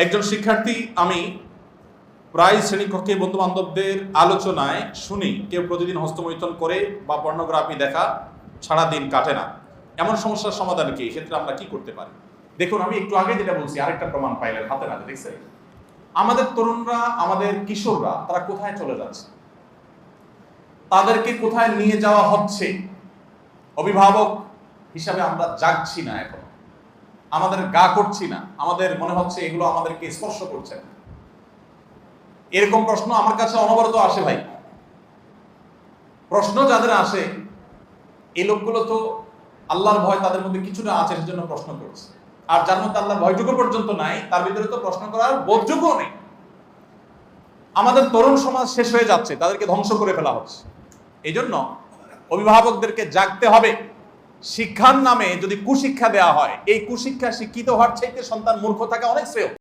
একজন শিক্ষার্থী, আমি প্রায় শ্রেণীকক্ষে বন্ধু বান্ধবদের আলোচনায় শুনি কেউ প্রতিদিন হস্তমৈথুন করে বা পর্নোগ্রাফি দেখা ছাড়া দিন কাটে না। এমন সমস্যার সমাধান কি? এক্ষেত্রে আমরা কি করতে পারি? দেখুন, আমি একটু আগে যেটা বলছি, আরেকটা প্রমাণ পাইলেন হাতে নাতে, দেখছেন আমাদের তরুণরা, আমাদের কিশোররা তারা কোথায় চলে যাচ্ছে, তাদেরকে কোথায় নিয়ে যাওয়া হচ্ছে। অভিভাবক হিসাবে আমরা জাগছি না, এখন আমাদের গা করছি না, আমাদের মনে হচ্ছে এগুলো আমাদেরকে স্পর্শ করছে না। এরকম প্রশ্ন আমার কাছে অনবরত আসে ভাই। প্রশ্ন যাদের আসে, এই লোকগুলো তো আল্লাহর ভয় তাদের মধ্যে কিছুটা আছে, সেজন্য প্রশ্ন করছে। আর যার মধ্যে আল্লাহর ভয়টুকু পর্যন্ত নাই, তার ভিতরে তো প্রশ্ন করার বোধটুকুও নেই। আমাদের তরুণ সমাজ শেষ হয়ে যাচ্ছে, তাদেরকে ধ্বংস করে ফেলা হচ্ছে। এই জন্য অভিভাবকদেরকে জাগতে হবে। শিক্ষার নামে যদি কুশিক্ষা দেওয়া হয়, এই কুশিক্ষা শিক্ষিত হওয়ার চাইতে সন্তান মূর্খ থাকা অনেক শ্রেয়।